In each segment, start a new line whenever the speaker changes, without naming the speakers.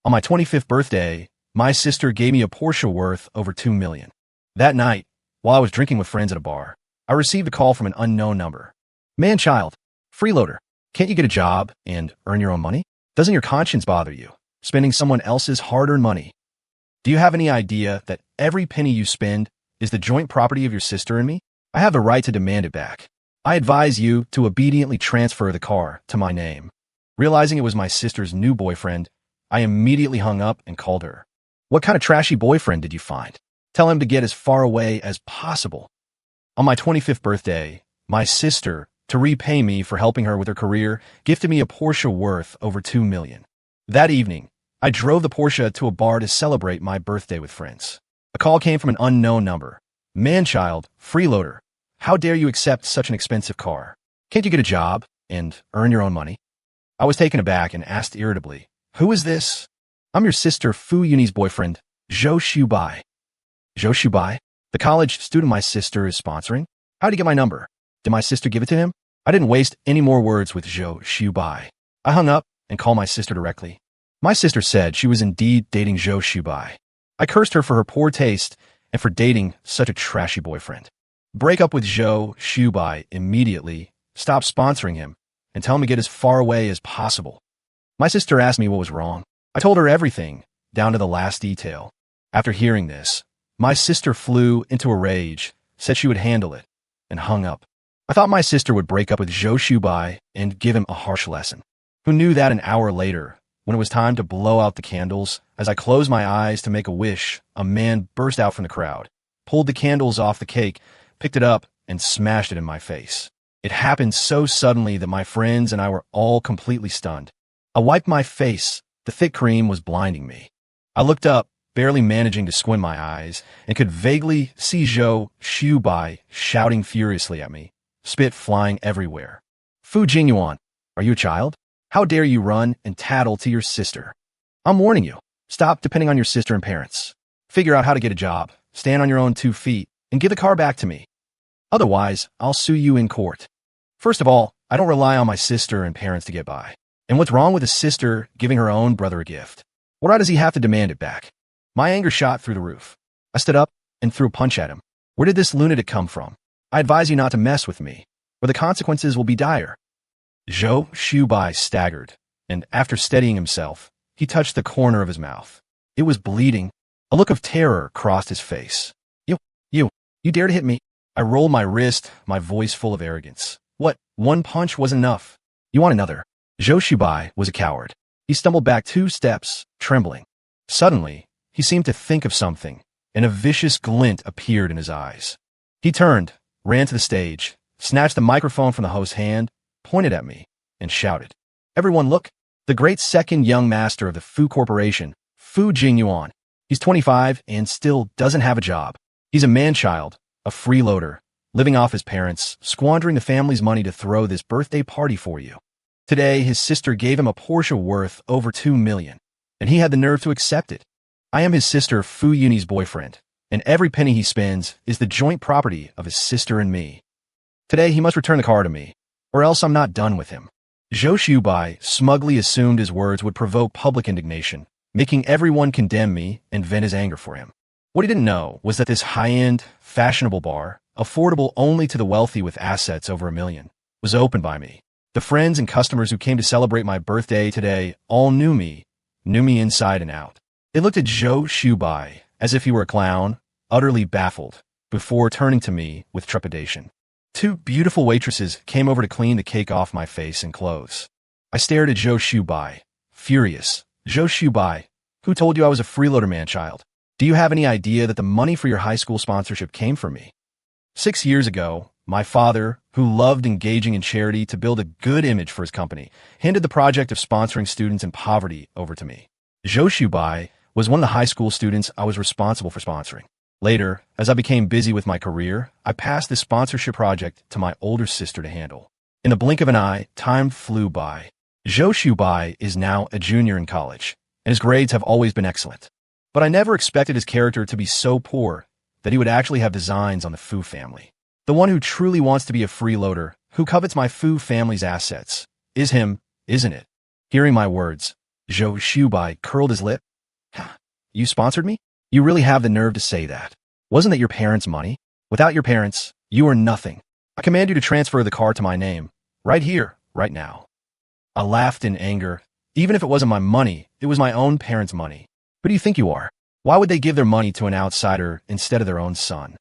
On my 25th birthday, my sister gave me a Porsche worth over $2 million. That night, while I was drinking with friends at a bar, I received a call from an unknown number. Man-child, freeloader, can't you get a job and earn your own money? Doesn't your conscience bother you, spending someone else's hard-earned money? Do you have any idea that every penny you spend is the joint property of your sister and me? I have the right to demand it back. I advise you to obediently transfer the car to my name. Realizing it was my sister's new boyfriend, I immediately hung up and called her. What kind of trashy boyfriend did you find? Tell him to get as far away as possible. On my 25th birthday, my sister, to repay me for helping her with her career, gifted me a Porsche worth over $2 million. That evening, I drove the Porsche to a bar to celebrate my birthday with friends. A call came from an unknown number. Man-child, freeloader, how dare you accept such an expensive car? Can't you get a job and earn your own money? I was taken aback and asked irritably, who is this? I'm your sister Fu Yunyi's boyfriend, Zhao Shubai. Zhao Shubai? The college student my sister is sponsoring? How'd he get my number? Did my sister give it to him? I didn't waste any more words with Zhao Shubai. I hung up and called my sister directly. My sister said she was indeed dating Zhao Shubai. I cursed her for her poor taste and for dating such a trashy boyfriend. Break up with Zhao Shubai immediately, stop sponsoring him, and tell him to get as far away as possible. My sister asked me what was wrong. I told her everything, down to the last detail. After hearing this, my sister flew into a rage, said she would handle it, and hung up. I thought my sister would break up with Zhao Shubai and give him a harsh lesson. Who knew that an hour later, when it was time to blow out the candles, as I closed my eyes to make a wish, a man burst out from the crowd, pulled the candles off the cake, picked it up, and smashed it in my face. It happened so suddenly that my friends and I were all completely stunned. I wiped my face. The thick cream was blinding me. I looked up, barely managing to squint my eyes, and could vaguely see Zhao Shubai shouting furiously at me, spit flying everywhere. Fu Jingyuan, are you a child? How dare you run and tattle to your sister? I'm warning you. Stop depending on your sister and parents. Figure out how to get a job, stand on your own 2 feet, and give the car back to me. Otherwise, I'll sue you in court. First of all, I don't rely on my sister and parents to get by. And what's wrong with a sister giving her own brother a gift? What right does he have to demand it back? My anger shot through the roof. I stood up and threw a punch at him. Where did this lunatic come from? I advise you not to mess with me, or the consequences will be dire. Zhao Shubai staggered, and after steadying himself, he touched the corner of his mouth. It was bleeding. A look of terror crossed his face. You dare to hit me? I rolled my wrist, my voice full of arrogance. What? One punch was enough. You want another? Zhao Shubai was a coward. He stumbled back 2 steps, trembling. Suddenly, he seemed to think of something, and a vicious glint appeared in his eyes. He turned, ran to the stage, snatched the microphone from the host's hand, pointed at me, and shouted, "Everyone look! The great second young master of the Fu Corporation, Fu Jingyuan. He's 25 and still doesn't have a job. He's a man-child, a freeloader, living off his parents, squandering the family's money to throw this birthday party for you. Today, his sister gave him a Porsche worth over $2 million, and he had the nerve to accept it. I am his sister Fu Yunyi's boyfriend, and every penny he spends is the joint property of his sister and me. Today, he must return the car to me, or else I'm not done with him." Zhao Shubai smugly assumed his words would provoke public indignation, making everyone condemn me and vent his anger for him. What he didn't know was that this high-end, fashionable bar, affordable only to the wealthy with assets over $1 million, was opened by me. The friends and customers who came to celebrate my birthday today all knew me inside and out. They looked at Zhao Shubai as if he were a clown, utterly baffled, before turning to me with trepidation. 2 beautiful waitresses came over to clean the cake off my face and clothes. I stared at Zhao Shubai, furious. Zhao Shubai, who told you I was a freeloader man-child? Do you have any idea that the money for your high school sponsorship came from me? 6 years ago, my father, who loved engaging in charity to build a good image for his company, handed the project of sponsoring students in poverty over to me. Zhao Shubai was one of the high school students I was responsible for sponsoring. Later, as I became busy with my career, I passed this sponsorship project to my older sister to handle. In the blink of an eye, time flew by. Zhao Shubai is now a junior in college, and his grades have always been excellent. But I never expected his character to be so poor that he would actually have designs on the Fu family. The one who truly wants to be a freeloader, who covets my Fu family's assets, is him, isn't it? Hearing my words, Zhao Shubai curled his lip. You sponsored me? You really have the nerve to say that. Wasn't that your parents' money? Without your parents, you are nothing. I command you to transfer the car to my name. Right here, right now. I laughed in anger. Even if it wasn't my money, it was my own parents' money. Who do you think you are? Why would they give their money to an outsider instead of their own son?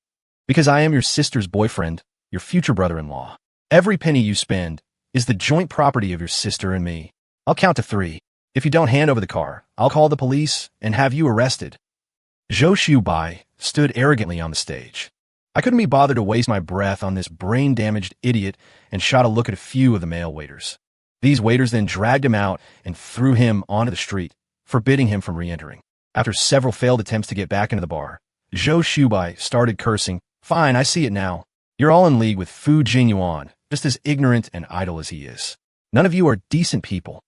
Because I am your sister's boyfriend, your future brother-in-law. Every penny you spend is the joint property of your sister and me. I'll count to 3. If you don't hand over the car, I'll call the police and have you arrested. Zhao Shubai stood arrogantly on the stage. I couldn't be bothered to waste my breath on this brain-damaged idiot and shot a look at a few of the male waiters. These waiters then dragged him out and threw him onto the street, forbidding him from re-entering. After several failed attempts to get back into the bar, Zhao Shubai started cursing. Fine, I see it now. You're all in league with Fu Jinyuan, just as ignorant and idle as he is. None of you are decent people.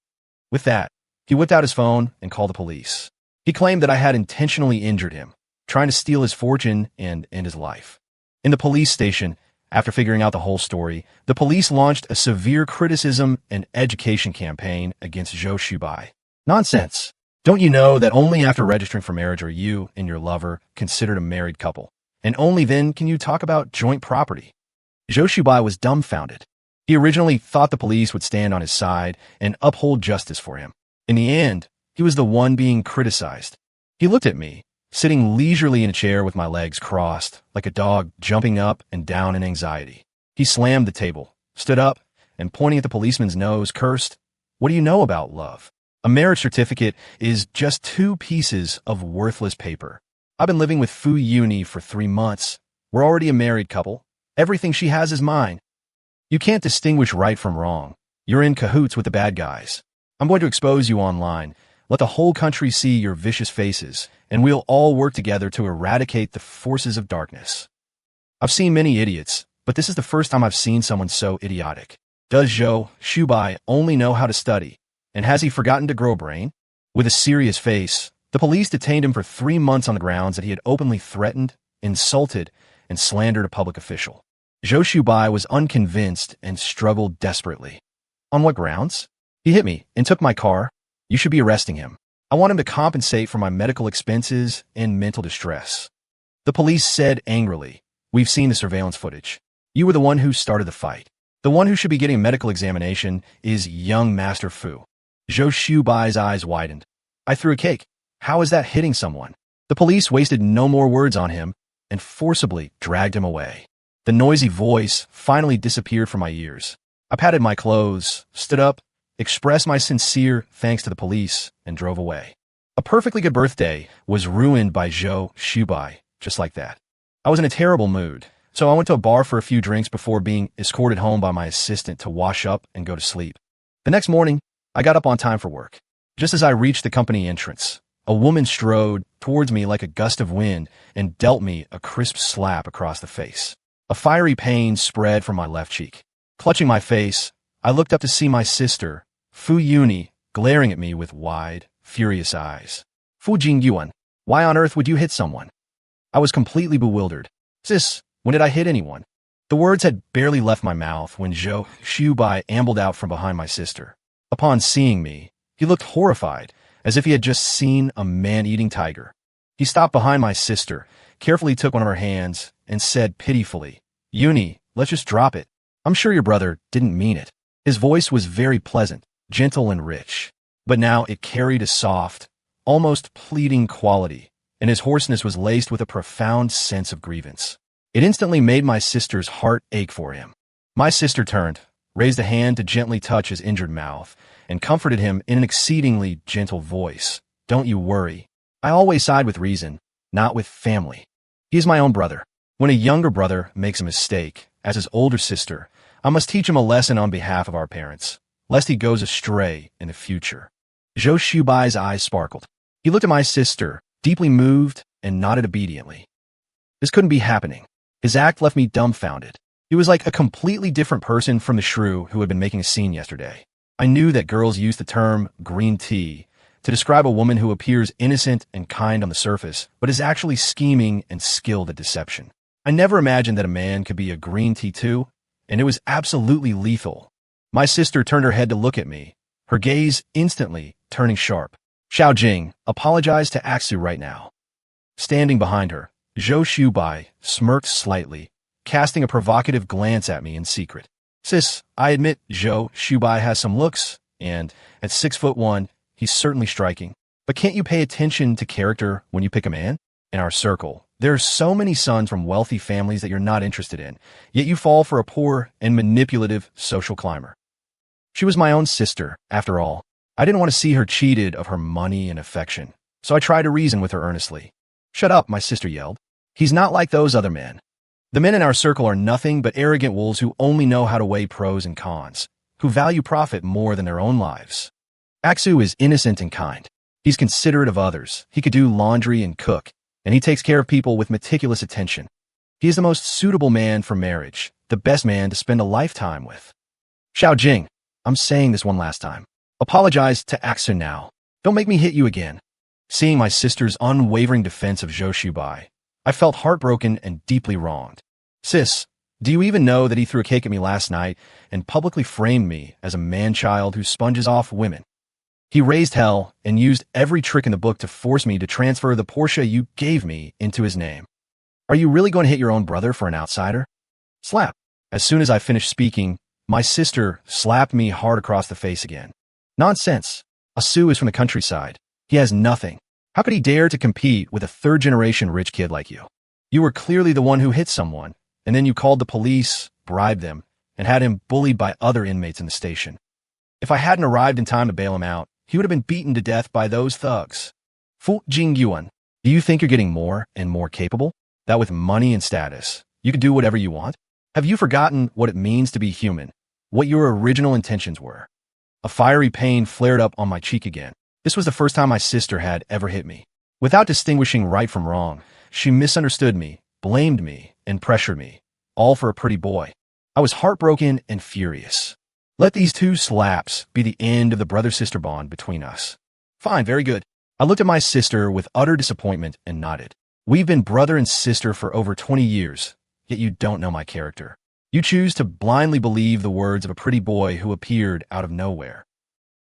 With that, he whipped out his phone and called the police. He claimed that I had intentionally injured him, trying to steal his fortune and end his life. In the police station, after figuring out the whole story, the police launched a severe criticism and education campaign against Zhao Shubai. Nonsense. Don't you know that only after registering for marriage are you and your lover considered a married couple? And only then can you talk about joint property. Zhao Shubai was dumbfounded. He originally thought the police would stand on his side and uphold justice for him. In the end, he was the one being criticized. He looked at me, sitting leisurely in a chair with my legs crossed, like a dog jumping up and down in anxiety. He slammed the table, stood up, and pointing at the policeman's nose, cursed, "What do you know about love? A marriage certificate is just 2 pieces of worthless paper. I've been living with Fu Yuni for 3 months. We're already a married couple. Everything she has is mine. You can't distinguish right from wrong. You're in cahoots with the bad guys. I'm going to expose you online. Let the whole country see your vicious faces, and we'll all work together to eradicate the forces of darkness." I've seen many idiots, but this is the first time I've seen someone so idiotic. Does Zhao Shubai only know how to study? And has he forgotten to grow a brain? With a serious face, the police detained him for 3 months on the grounds that he had openly threatened, insulted, and slandered a public official. Zhao Shubai was unconvinced and struggled desperately. On what grounds? He hit me and took my car. You should be arresting him. I want him to compensate for my medical expenses and mental distress. The police said angrily, "We've seen the surveillance footage. You were the one who started the fight. The one who should be getting a medical examination is young Master Fu." Zhao Shubai's eyes widened. I threw a cake. How is that hitting someone? The police wasted no more words on him and forcibly dragged him away. The noisy voice finally disappeared from my ears. I patted my clothes, stood up, expressed my sincere thanks to the police, and drove away. A perfectly good birthday was ruined by Zhao Shubai, just like that. I was in a terrible mood, so I went to a bar for a few drinks before being escorted home by my assistant to wash up and go to sleep. The next morning, I got up on time for work. Just as I reached the company entrance, a woman strode towards me like a gust of wind and dealt me a crisp slap across the face. A fiery pain spread from my left cheek. Clutching my face, I looked up to see my sister, Fu Yuni, glaring at me with wide, furious eyes. "Fu Jinyuan, why on earth would you hit someone?" I was completely bewildered. "Sis, when did I hit anyone?" The words had barely left my mouth when Zhao Shubai ambled out from behind my sister. Upon seeing me, he looked horrified, as if he had just seen a man-eating tiger. He stopped behind my sister, carefully took one of her hands, and said pitifully, "Yuni, let's just drop it. I'm sure your brother didn't mean it." His voice was very pleasant, gentle and rich, but now it carried a soft, almost pleading quality, and his hoarseness was laced with a profound sense of grievance. It instantly made my sister's heart ache for him. My sister turned, raised a hand to gently touch his injured mouth, and comforted him in an exceedingly gentle voice. "Don't you worry. I always side with reason, not with family. He is my own brother. When a younger brother makes a mistake, as his older sister, I must teach him a lesson on behalf of our parents, lest he goes astray in the future." Zhao Shubai's eyes sparkled. He looked at my sister, deeply moved, and nodded obediently. This couldn't be happening. His act left me dumbfounded. He was like a completely different person from the shrew who had been making a scene yesterday. I knew that girls use the term green tea to describe a woman who appears innocent and kind on the surface, but is actually scheming and skilled at deception. I never imagined that a man could be a green tea too, and it was absolutely lethal. My sister turned her head to look at me, her gaze instantly turning sharp. Xiao Jing, apologize to Aksu right now. Standing behind her, Zhao Shubai smirked slightly, casting a provocative glance at me in secret. Sis, I admit Zhao Shubai has some looks, and at 6'1", he's certainly striking. But can't you pay attention to character when you pick a man? In our circle, there are so many sons from wealthy families that you're not interested in, yet you fall for a poor and manipulative social climber. She was my own sister, after all. I didn't want to see her cheated of her money and affection, so I tried to reason with her earnestly. Shut up, my sister yelled. He's not like those other men. The men in our circle are nothing but arrogant wolves who only know how to weigh pros and cons, who value profit more than their own lives. Aksu is innocent and kind. He's considerate of others. He could do laundry and cook, and he takes care of people with meticulous attention. He is the most suitable man for marriage, the best man to spend a lifetime with. Xiao Jing, I'm saying this one last time. Apologize to Aksu now. Don't make me hit you again. Seeing my sister's unwavering defense of Zhao Shubai, I felt heartbroken and deeply wronged. Sis, do you even know that he threw a cake at me last night and publicly framed me as a man-child who sponges off women? He raised hell and used every trick in the book to force me to transfer the Porsche you gave me into his name. Are you really going to hit your own brother for an outsider? Slap. As soon as I finished speaking, my sister slapped me hard across the face again. Nonsense. Asu is from the countryside. He has nothing. How could he dare to compete with a third-generation rich kid like you? You were clearly the one who hit someone, and then you called the police, bribed them, and had him bullied by other inmates in the station. If I hadn't arrived in time to bail him out, he would have been beaten to death by those thugs. Fu Jingyuan, do you think you're getting more and more capable? That with money and status, you can do whatever you want? Have you forgotten what it means to be human? What your original intentions were? A fiery pain flared up on my cheek again. This was the first time my sister had ever hit me. Without distinguishing right from wrong, she misunderstood me, blamed me, and pressured me, all for a pretty boy. I was heartbroken and furious. Let these two slaps be the end of the brother-sister bond between us. Fine, very good. I looked at my sister with utter disappointment and nodded. We've been brother and sister for over 20 years, yet you don't know my character. You choose to blindly believe the words of a pretty boy who appeared out of nowhere.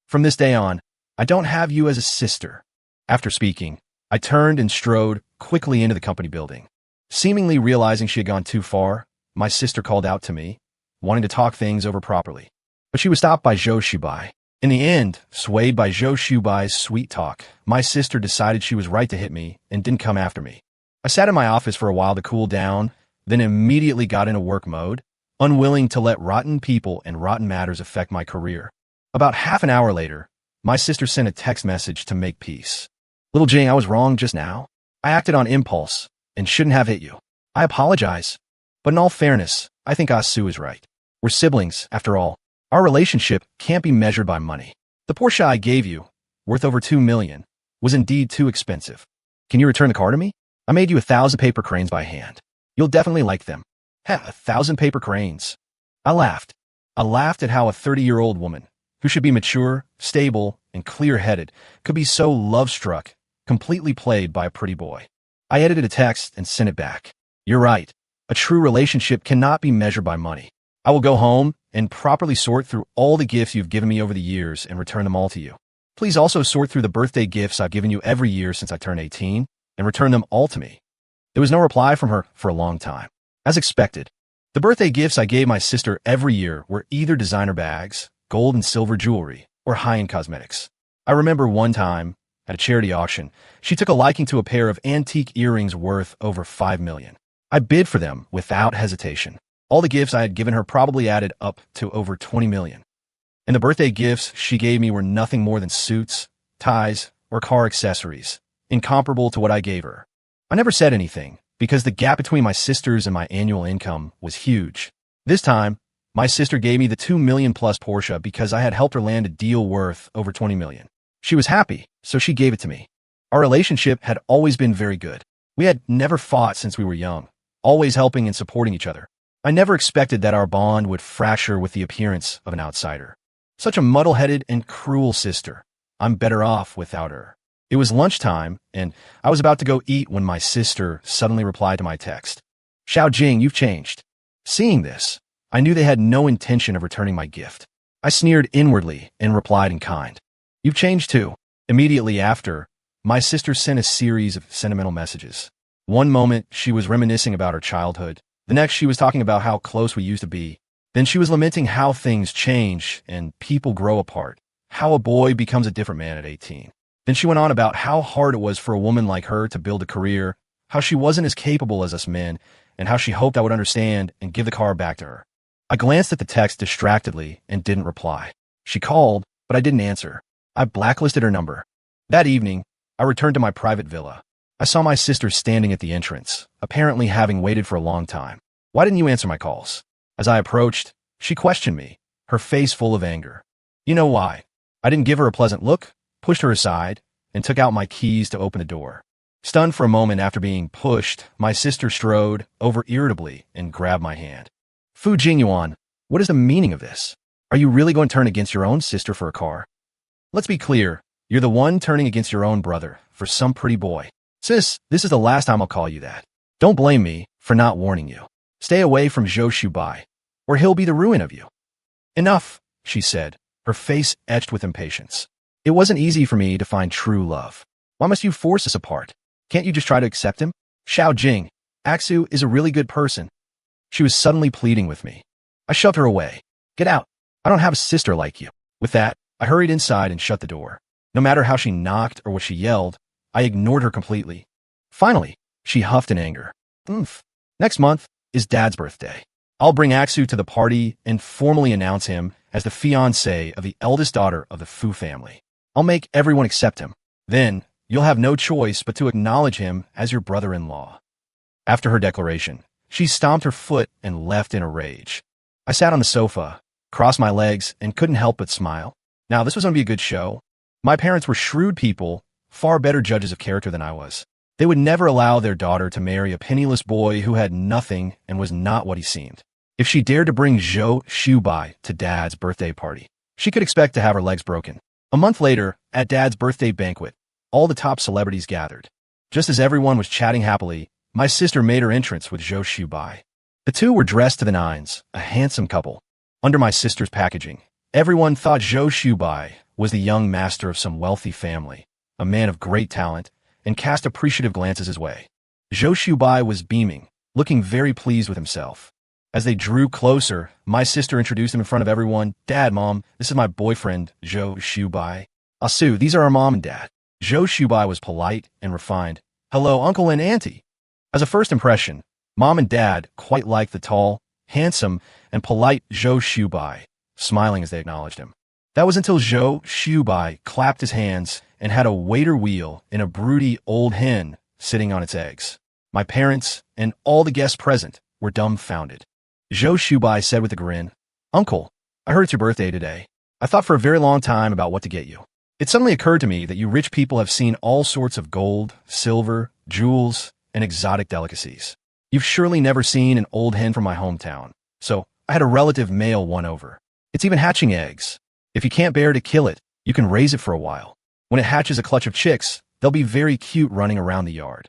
From this day on, I don't have you as a sister. After speaking, I turned and strode quickly into the company building. Seemingly realizing she had gone too far, my sister called out to me, wanting to talk things over properly. But she was stopped by Zhao Shubai. In the end, swayed by Zhao Shubai's sweet talk, my sister decided she was right to hit me and didn't come after me. I sat in my office for a while to cool down, then immediately got into work mode, unwilling to let rotten people and rotten matters affect my career. About half an hour later, my sister sent a text message to make peace. Little Jing, I was wrong just now. I acted on impulse and shouldn't have hit you. I apologize. But in all fairness, I think Asu is right. We're siblings, after all. Our relationship can't be measured by money. The Porsche I gave you, worth over 2 million, was indeed too expensive. Can you return the car to me? I made you 1,000 paper cranes by hand. You'll definitely like them. Heh, 1,000 paper cranes. I laughed. I laughed at how a 30-year-old woman, who should be mature, stable, and clear-headed, could be so love-struck, completely played by a pretty boy. I edited a text and sent it back. You're right. A true relationship cannot be measured by money. I will go home and properly sort through all the gifts you've given me over the years and return them all to you. Please also sort through the birthday gifts I've given you every year since I turned 18 and return them all to me. There was no reply from her for a long time. As expected, the birthday gifts I gave my sister every year were either designer bags, gold and silver jewelry, or high-end cosmetics. I remember one time, at a charity auction, she took a liking to a pair of antique earrings worth over 5 million. I bid for them without hesitation. All the gifts I had given her probably added up to over 20 million. And the birthday gifts she gave me were nothing more than suits, ties, or car accessories, incomparable to what I gave her. I never said anything, because the gap between my sisters and my annual income was huge. This time, my sister gave me the 2 million plus Porsche because I had helped her land a deal worth over 20 million. She was happy, so she gave it to me. Our relationship had always been very good. We had never fought since we were young, always helping and supporting each other. I never expected that our bond would fracture with the appearance of an outsider. Such a muddle-headed and cruel sister. I'm better off without her. It was lunchtime, and I was about to go eat when my sister suddenly replied to my text. Xiao Jing, you've changed. Seeing this, I knew they had no intention of returning my gift. I sneered inwardly and replied in kind. You've changed too. Immediately after, my sister sent a series of sentimental messages. One moment, she was reminiscing about her childhood. The next, she was talking about how close we used to be. Then she was lamenting how things change and people grow apart, how a boy becomes a different man at 18. Then she went on about how hard it was for a woman like her to build a career, how she wasn't as capable as us men, and how she hoped I would understand and give the car back to her. I glanced at the text distractedly and didn't reply. She called, but I didn't answer. I blacklisted her number. That evening, I returned to my private villa. I saw my sister standing at the entrance, apparently having waited for a long time. Why didn't you answer my calls? As I approached, she questioned me, her face full of anger. You know why? I didn't give her a pleasant look, pushed her aside, and took out my keys to open the door. Stunned for a moment after being pushed, my sister strode over irritably and grabbed my hand. Fu Jingyuan, what is the meaning of this? Are you really going to turn against your own sister for a car? Let's be clear, you're the one turning against your own brother for some pretty boy. Sis, this is the last time I'll call you that. Don't blame me for not warning you. Stay away from Zhao Shubai, or he'll be the ruin of you. Enough, she said, her face etched with impatience. It wasn't easy for me to find true love. Why must you force us apart? Can't you just try to accept him? Xiao Jing, Aksu is a really good person. She was suddenly pleading with me. I shoved her away. Get out. I don't have a sister like you. With that, I hurried inside and shut the door. No matter how she knocked or what she yelled, I ignored her completely. Finally, she huffed in anger. Next month is Dad's birthday. I'll bring Aksu to the party and formally announce him as the fiancé of the eldest daughter of the Fu family. I'll make everyone accept him. Then, you'll have no choice but to acknowledge him as your brother-in-law. After her declaration, she stomped her foot and left in a rage. I sat on the sofa, crossed my legs, and couldn't help but smile. Now, this was going to be a good show. My parents were shrewd people, far better judges of character than I was. They would never allow their daughter to marry a penniless boy who had nothing and was not what he seemed. If she dared to bring Zhao Shubai to Dad's birthday party, she could expect to have her legs broken. A month later, at Dad's birthday banquet, all the top celebrities gathered. Just as everyone was chatting happily, my sister made her entrance with Zhao Shubai. The two were dressed to the nines, a handsome couple. Under my sister's packaging, everyone thought Zhao Shubai was the young master of some wealthy family, a man of great talent, and cast appreciative glances his way. Zhao Shubai was beaming, looking very pleased with himself. As they drew closer, my sister introduced him in front of everyone. Dad, Mom, this is my boyfriend, Zhao Shubai. Asu, these are our mom and dad. Zhao Shubai was polite and refined. Hello, uncle and auntie. As a first impression, Mom and Dad quite liked the tall, handsome, and polite Zhao Shubai, smiling as they acknowledged him. That was until Zhao Shubai clapped his hands and had a waiter wheel in a broody old hen sitting on its eggs. My parents and all the guests present were dumbfounded. Zhao Shubai said with a grin, Uncle, I heard it's your birthday today. I thought for a very long time about what to get you. It suddenly occurred to me that you rich people have seen all sorts of gold, silver, jewels, and exotic delicacies. You've surely never seen an old hen from my hometown, so I had a relative mail one over. It's even hatching eggs. If you can't bear to kill it, you can raise it for a while. When it hatches a clutch of chicks, they'll be very cute running around the yard.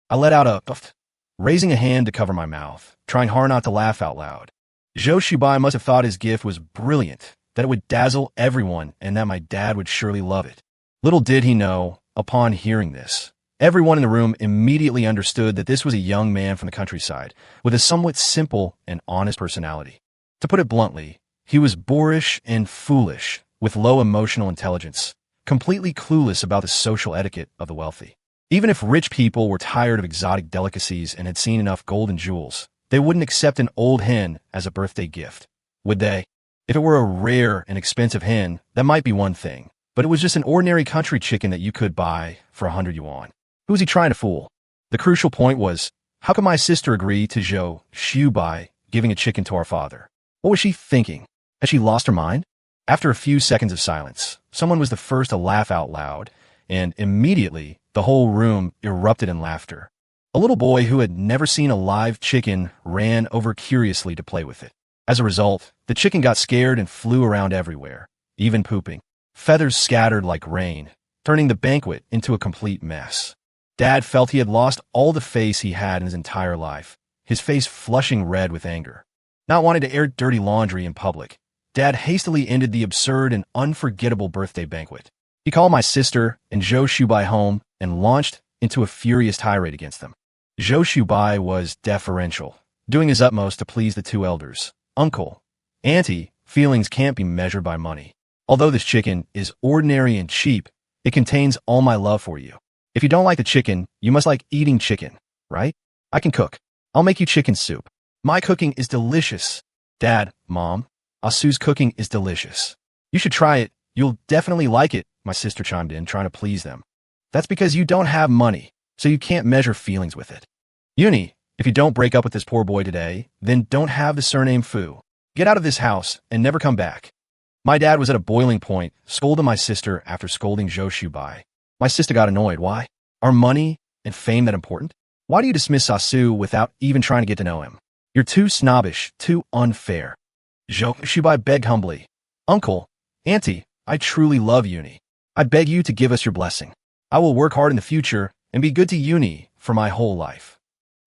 I let out a puff, raising a hand to cover my mouth, trying hard not to laugh out loud. Zhao Shubai must have thought his gift was brilliant, that it would dazzle everyone, and that my dad would surely love it. Little did he know, upon hearing this, everyone in the room immediately understood that this was a young man from the countryside, with a somewhat simple and honest personality. To put it bluntly, he was boorish and foolish, with low emotional intelligence, completely clueless about the social etiquette of the wealthy. Even if rich people were tired of exotic delicacies and had seen enough gold and jewels, they wouldn't accept an old hen as a birthday gift, would they? If it were a rare and expensive hen, that might be one thing, but it was just an ordinary country chicken that you could buy for 100 yuan. Who was he trying to fool? The crucial point was, how could my sister agree to Zhao Shubai giving a chicken to our father? What was she thinking? Had she lost her mind? After a few seconds of silence, someone was the first to laugh out loud, and immediately the whole room erupted in laughter. A little boy who had never seen a live chicken ran over curiously to play with it. As a result, the chicken got scared and flew around everywhere, even pooping. Feathers scattered like rain, turning the banquet into a complete mess. Dad felt he had lost all the face he had in his entire life, his face flushing red with anger. Not wanting to air dirty laundry in public, Dad hastily ended the absurd and unforgettable birthday banquet. He called my sister and Zhao Shubai home and launched into a furious tirade against them. Zhao Shubai was deferential, doing his utmost to please the two elders. Uncle, Auntie, feelings can't be measured by money. Although this chicken is ordinary and cheap, it contains all my love for you. If you don't like the chicken, you must like eating chicken, right? I can cook. I'll make you chicken soup. My cooking is delicious. Dad, Mom, Asu's cooking is delicious. You should try it. You'll definitely like it, my sister chimed in, trying to please them. That's because you don't have money, so you can't measure feelings with it. Uni, if you don't break up with this poor boy today, then don't have the surname Fu. Get out of this house and never come back. My dad was at a boiling point, scolding my sister after scolding Zhao Shubai. My sister got annoyed. Why? Are money and fame that important? Why do you dismiss Asu without even trying to get to know him? You're too snobbish, too unfair. Zhao Shubai begged humbly. Uncle, Auntie, I truly love Uni. I beg you to give us your blessing. I will work hard in the future and be good to Uni for my whole life.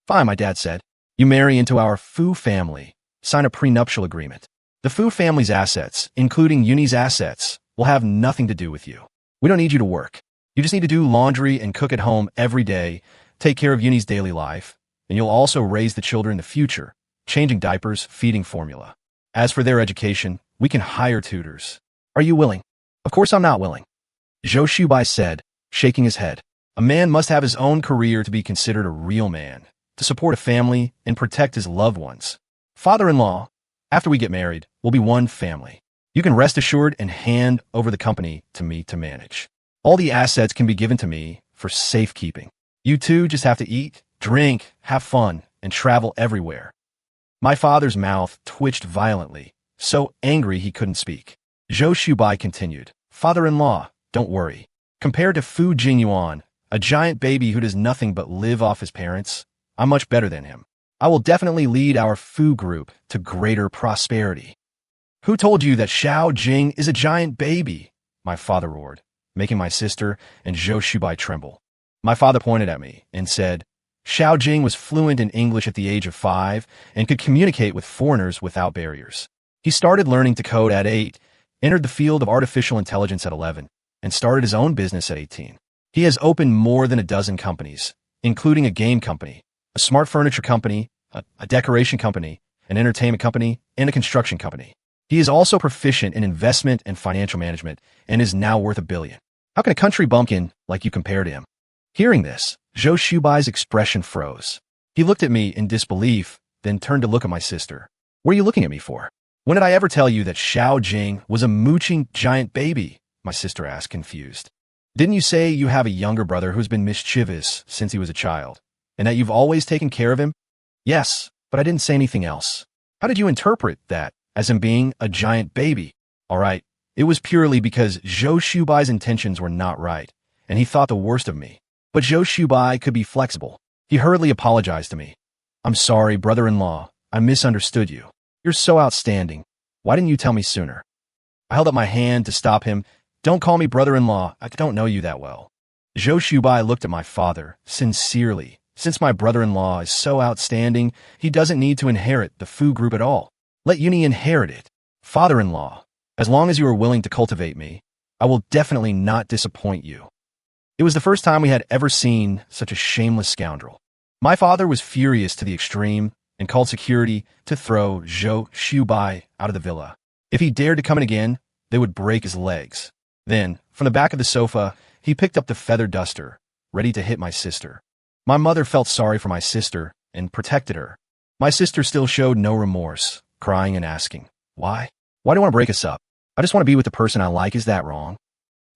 Fine, my dad said. You marry into our Fu family. Sign a prenuptial agreement. The Fu family's assets, including Uni's assets, will have nothing to do with you. We don't need you to work. You just need to do laundry and cook at home every day, take care of Uni's daily life, and you'll also raise the children in the future, changing diapers, feeding formula. As for their education, we can hire tutors. Are you willing? Of course I'm not willing. Zhao Shubai said, shaking his head. A man must have his own career to be considered a real man, to support a family and protect his loved ones. Father-in-law, after we get married, we'll be one family. You can rest assured and hand over the company to me to manage. All the assets can be given to me for safekeeping. You two just have to eat, drink, have fun, and travel everywhere. My father's mouth twitched violently, so angry he couldn't speak. Zhao Shubai continued, Father-in-law, don't worry. Compared to Fu Jingyuan, a giant baby who does nothing but live off his parents, I'm much better than him. I will definitely lead our Fu group to greater prosperity. Who told you that Xiao Jing is a giant baby? My father roared, making my sister and Zhao Shubai tremble. My father pointed at me and said, Xiao Jing was fluent in English at the age of 5 and could communicate with foreigners without barriers. He started learning to code at 8, entered the field of artificial intelligence at 11, and started his own business at 18. He has opened more than a dozen companies, including a game company, a smart furniture company, a decoration company, an entertainment company, and a construction company. He is also proficient in investment and financial management and is now worth $1 billion. How can a country bumpkin like you compare to him? Hearing this, Zhao Shubai's expression froze. He looked at me in disbelief, then turned to look at my sister. What are you looking at me for? When did I ever tell you that Xiao Jing was a mooching giant baby? My sister asked, confused. Didn't you say you have a younger brother who's been mischievous since he was a child, and that you've always taken care of him? Yes, but I didn't say anything else. How did you interpret that as him being a giant baby? All right, it was purely because Zhao Shubai's intentions were not right, and he thought the worst of me. But Zhao Shubai could be flexible. He hurriedly apologized to me. I'm sorry, brother-in-law. I misunderstood you. You're so outstanding. Why didn't you tell me sooner? I held up my hand to stop him. Don't call me brother-in-law. I don't know you that well. Zhao Shubai looked at my father, sincerely. Since my brother-in-law is so outstanding, he doesn't need to inherit the Fu group at all. Let Uni inherit it. Father-in-law, as long as you are willing to cultivate me, I will definitely not disappoint you. It was the first time we had ever seen such a shameless scoundrel. My father was furious to the extreme and called security to throw Zhao Shubai out of the villa. If he dared to come in again, they would break his legs. Then, from the back of the sofa, he picked up the feather duster, ready to hit my sister. My mother felt sorry for my sister and protected her. My sister still showed no remorse, crying and asking, Why? Why do you want to break us up? I just want to be with the person I like. Is that wrong?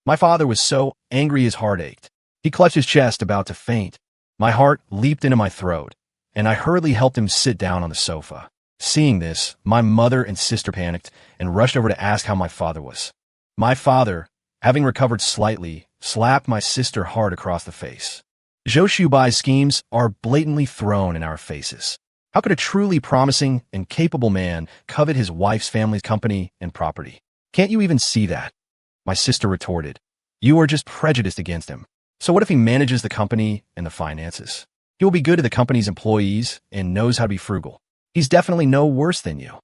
My father was so angry his heart ached. He clutched his chest, about to faint. My heart leaped into my throat, and I hurriedly helped him sit down on the sofa. Seeing this, my mother and sister panicked and rushed over to ask how my father was. My father, having recovered slightly, slapped my sister hard across the face. Zhao Shubai's schemes are blatantly thrown in our faces. How could a truly promising and capable man covet his wife's family's company and property? Can't you even see that? My sister retorted, You are just prejudiced against him. So what if he manages the company and the finances? He will be good to the company's employees and knows how to be frugal. He's definitely no worse than you.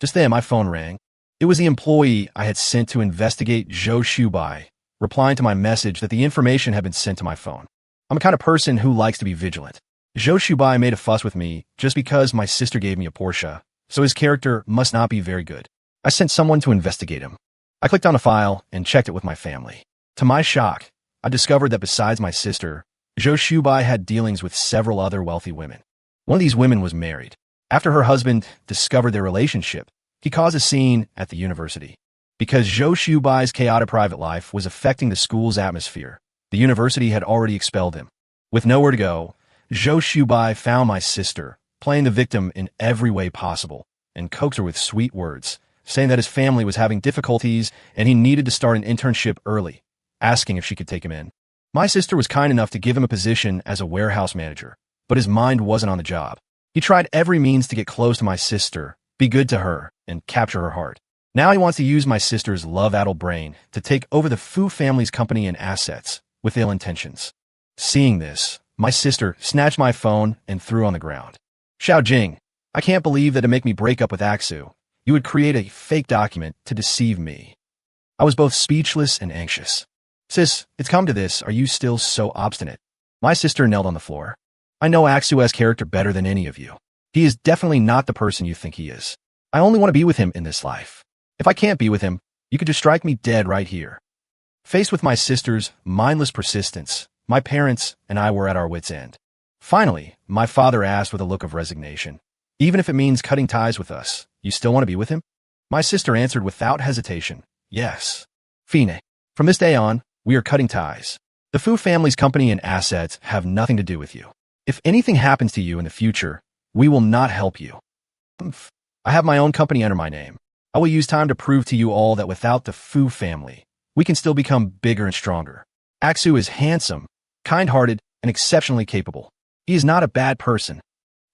Just then, my phone rang. It was the employee I had sent to investigate Zhao Shubai, replying to my message that the information had been sent to my phone. I'm the kind of person who likes to be vigilant. Zhao Shubai made a fuss with me just because my sister gave me a Porsche, so his character must not be very good. I sent someone to investigate him. I clicked on a file and checked it with my family. To my shock, I discovered that besides my sister, Zhao Shubai had dealings with several other wealthy women. One of these women was married. After her husband discovered their relationship, he caused a scene at the university. Because Zhao Shubai's chaotic private life was affecting the school's atmosphere, the university had already expelled him. With nowhere to go, Zhao Shubai found my sister, playing the victim in every way possible, and coaxed her with sweet words, saying that his family was having difficulties and he needed to start an internship early, asking if she could take him in. My sister was kind enough to give him a position as a warehouse manager, but his mind wasn't on the job. He tried every means to get close to my sister, be good to her, and capture her heart. Now he wants to use my sister's love-addled brain to take over the Fu family's company and assets, with ill intentions. Seeing this, my sister snatched my phone and threw on the ground. Xiao Jing, I can't believe that to make me break up with Aksu, you would create a fake document to deceive me. I was both speechless and anxious. Sis, it's come to this, are you still so obstinate? My sister knelt on the floor. I know Aksu's character better than any of you. He is definitely not the person you think he is. I only want to be with him in this life. If I can't be with him, you could just strike me dead right here. Faced with my sister's mindless persistence, my parents and I were at our wits' end. Finally, my father asked with a look of resignation, even if it means cutting ties with us, you still want to be with him? My sister answered without hesitation, yes. Fine. From this day on, we are cutting ties. The Fu family's company and assets have nothing to do with you. If anything happens to you in the future, we will not help you. I have my own company under my name. I will use time to prove to you all that without the Fu family, we can still become bigger and stronger. Aksu is handsome, kind-hearted, and exceptionally capable. He is not a bad person.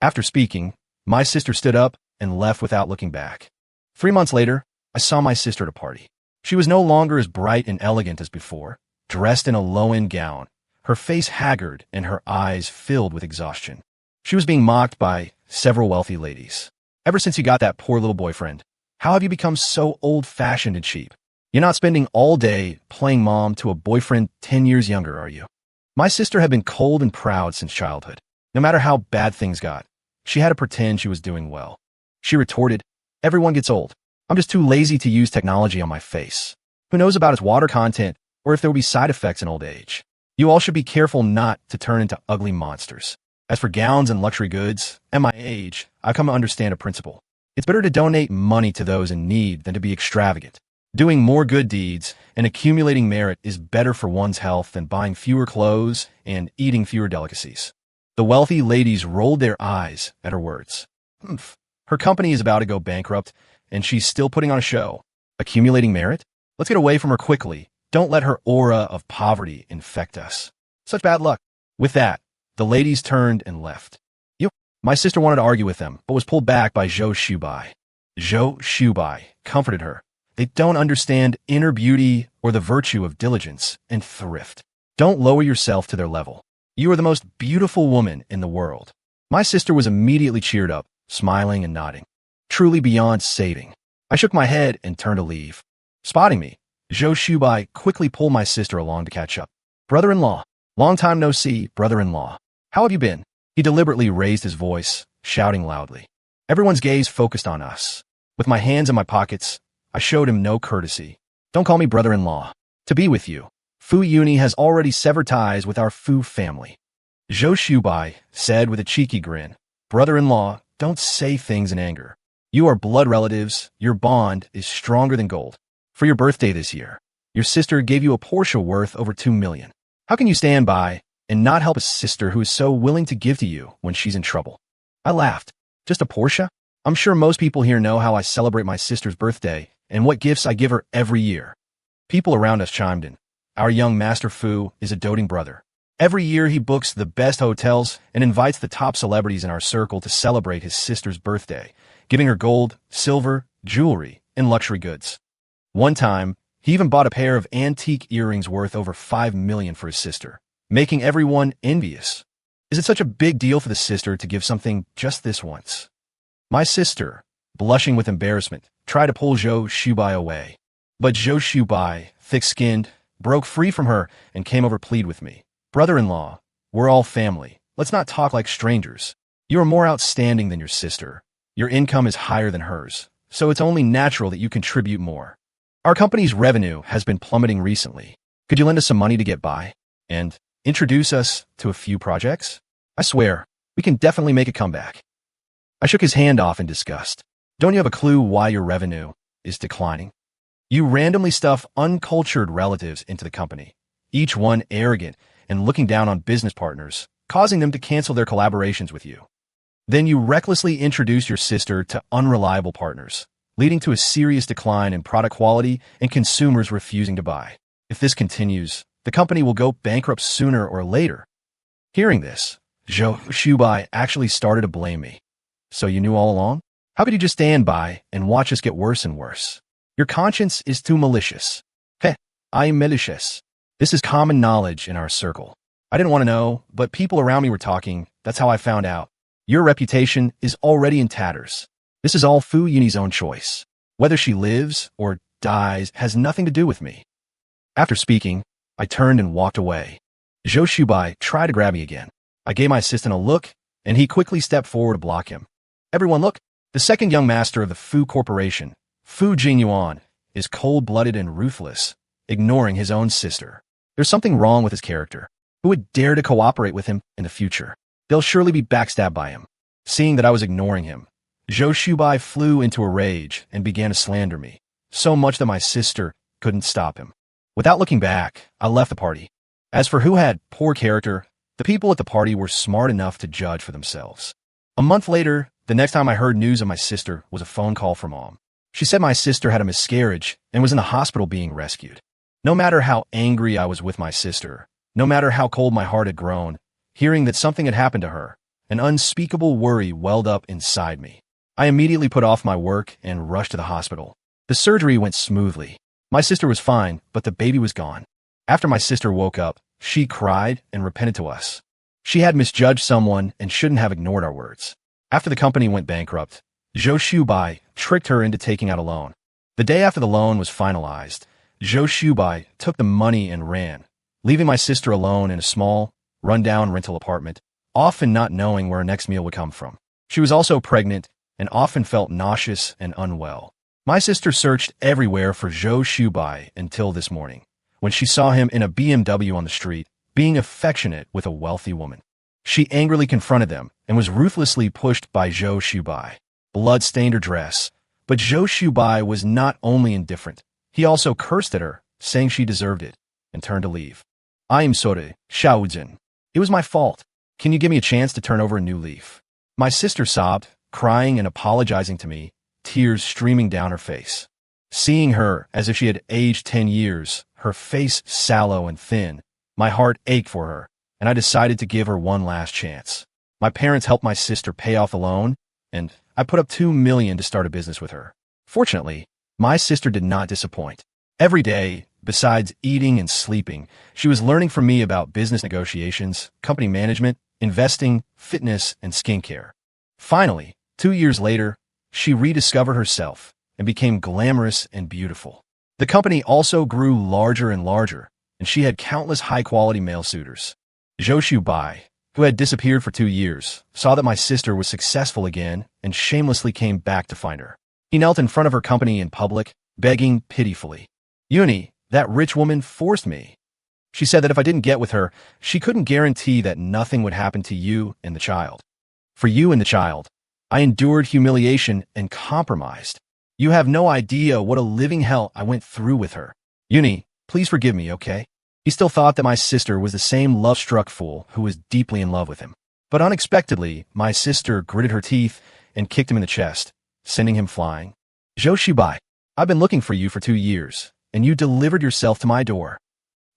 After speaking, my sister stood up and left without looking back. 3 months later, I saw my sister at a party. She was no longer as bright and elegant as before, dressed in a low-end gown, her face haggard and her eyes filled with exhaustion. She was being mocked by several wealthy ladies. Ever since you got that poor little boyfriend, how have you become so old-fashioned and cheap? You're not spending all day playing mom to a boyfriend 10 years younger, are you? My sister had been cold and proud since childhood. No matter how bad things got, she had to pretend she was doing well. She retorted, everyone gets old. I'm just too lazy to use technology on my face. Who knows about its water content or if there will be side effects in old age? You all should be careful not to turn into ugly monsters. As for gowns and luxury goods, at my age, I've come to understand a principle. It's better to donate money to those in need than to be extravagant. Doing more good deeds and accumulating merit is better for one's health than buying fewer clothes and eating fewer delicacies. The wealthy ladies rolled their eyes at her words. Her company is about to go bankrupt, and she's still putting on a show. Accumulating merit? Let's get away from her quickly. Don't let her aura of poverty infect us. Such bad luck. With that, the ladies turned and left. My sister wanted to argue with them, but was pulled back by Zhao Shubai. Zhao Shubai comforted her. They don't understand inner beauty or the virtue of diligence and thrift. Don't lower yourself to their level. You are the most beautiful woman in the world. My sister was immediately cheered up, smiling and nodding. Truly beyond saving. I shook my head and turned to leave. Spotting me, Zhao Shubai quickly pulled my sister along to catch up. Brother-in-law. Long time no see, brother-in-law. How have you been? He deliberately raised his voice, shouting loudly. Everyone's gaze focused on us. With my hands in my pockets, I showed him no courtesy. Don't call me brother-in-law. To be with you, Fu Uni has already severed ties with our Fu family. Zhao Shubai said with a cheeky grin, brother-in-law, don't say things in anger. You are blood relatives. Your bond is stronger than gold. For your birthday this year, your sister gave you a Porsche worth over 2 million. How can you stand by and not help a sister who is so willing to give to you when she's in trouble? I laughed. Just a Porsche? I'm sure most people here know how I celebrate my sister's birthday and what gifts I give her every year. People around us chimed in. Our young Master Fu is a doting brother. Every year he books the best hotels and invites the top celebrities in our circle to celebrate his sister's birthday, giving her gold, silver, jewelry, and luxury goods. One time, he even bought a pair of antique earrings worth over 5 million for his sister, making everyone envious. Is it such a big deal for the sister to give something just this once? My sister, blushing with embarrassment, tried to pull Zhao Shubai away. But Zhao Shubai, thick-skinned, broke free from her and came over to plead with me. Brother-in-law, we're all family. Let's not talk like strangers. You are more outstanding than your sister. Your income is higher than hers, so it's only natural that you contribute more. Our company's revenue has been plummeting recently. Could you lend us some money to get by? And introduce us to a few projects? I swear, we can definitely make a comeback. I shook his hand off in disgust. Don't you have a clue why your revenue is declining? You randomly stuff uncultured relatives into the company, each one arrogant and looking down on business partners, causing them to cancel their collaborations with you. Then you recklessly introduce your sister to unreliable partners, leading to a serious decline in product quality and consumers refusing to buy. If this continues, the company will go bankrupt sooner or later. Hearing this, Zhao Shubai actually started to blame me. So you knew all along? How could you just stand by and watch us get worse and worse? Your conscience is too malicious. Heh, I am malicious. This is common knowledge in our circle. I didn't want to know, but people around me were talking. That's how I found out. Your reputation is already in tatters. This is all Fu Yunyi's own choice. Whether she lives or dies has nothing to do with me. After speaking, I turned and walked away. Zhao Shubai tried to grab me again. I gave my assistant a look, and he quickly stepped forward to block him. Everyone look, the second young master of the Fu Corporation, Fu Jingyuan, is cold-blooded and ruthless, ignoring his own sister. There's something wrong with his character. Who would dare to cooperate with him in the future? They'll surely be backstabbed by him. Seeing that I was ignoring him, Zhao Shubai flew into a rage and began to slander me, so much that my sister couldn't stop him. Without looking back, I left the party. As for who had poor character, the people at the party were smart enough to judge for themselves. A month later, the next time I heard news of my sister was a phone call from Mom. She said my sister had a miscarriage and was in the hospital being rescued. No matter how angry I was with my sister, no matter how cold my heart had grown, hearing that something had happened to her, an unspeakable worry welled up inside me. I immediately put off my work and rushed to the hospital. The surgery went smoothly. My sister was fine, but the baby was gone. After my sister woke up, she cried and repented to us. She had misjudged someone and shouldn't have ignored our words. After the company went bankrupt, Zhao Shubai tricked her into taking out a loan. The day after the loan was finalized, Zhao Shubai took the money and ran, leaving my sister alone in a small, run-down rental apartment, often not knowing where her next meal would come from. She was also pregnant and often felt nauseous and unwell. My sister searched everywhere for Zhao Shubai until this morning, when she saw him in a BMW on the street, being affectionate with a wealthy woman. She angrily confronted them and was ruthlessly pushed by Zhao Shubai. Blood stained her dress, but Zhao Shubai was not only indifferent, he also cursed at her, saying she deserved it, and turned to leave. I am sorry, Xiaojin. It was my fault. Can you give me a chance to turn over a new leaf? My sister sobbed, crying and apologizing to me, tears streaming down her face. Seeing her as if she had aged 10 years, her face sallow and thin, my heart ached for her, and I decided to give her one last chance. My parents helped my sister pay off the loan, and I put up $2 million to start a business with her. Fortunately, my sister did not disappoint. Every day, besides eating and sleeping, she was learning from me about business negotiations, company management, investing, fitness, and skincare. Finally, 2 years later, she rediscovered herself and became glamorous and beautiful. The company also grew larger and larger, and she had countless high-quality male suitors. Zhao Shubai, who had disappeared for 2 years, saw that my sister was successful again and shamelessly came back to find her. He knelt in front of her company in public, begging pitifully. Yuni, that rich woman forced me. She said that if I didn't get with her, she couldn't guarantee that nothing would happen to you and the child. For you and the child, I endured humiliation and compromised. You have no idea what a living hell I went through with her. Yuni, please forgive me, okay? He still thought that my sister was the same love-struck fool who was deeply in love with him. But unexpectedly, my sister gritted her teeth and kicked him in the chest, sending him flying. Zhao Shubai, I've been looking for you for 2 years, and you delivered yourself to my door.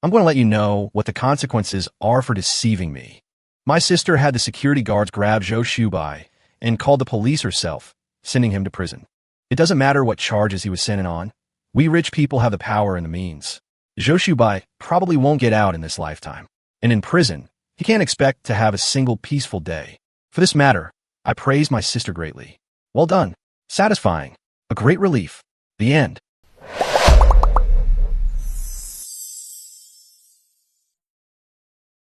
I'm going to let you know what the consequences are for deceiving me. My sister had the security guards grab Zhao Shubai and called the police herself, sending him to prison. It doesn't matter what charges he was sent in on. We rich people have the power and the means. Zhao Shubai probably won't get out in this lifetime. And in prison, he can't expect to have a single peaceful day. For this matter, I praise my sister greatly. Well done. Satisfying. A great relief. The end.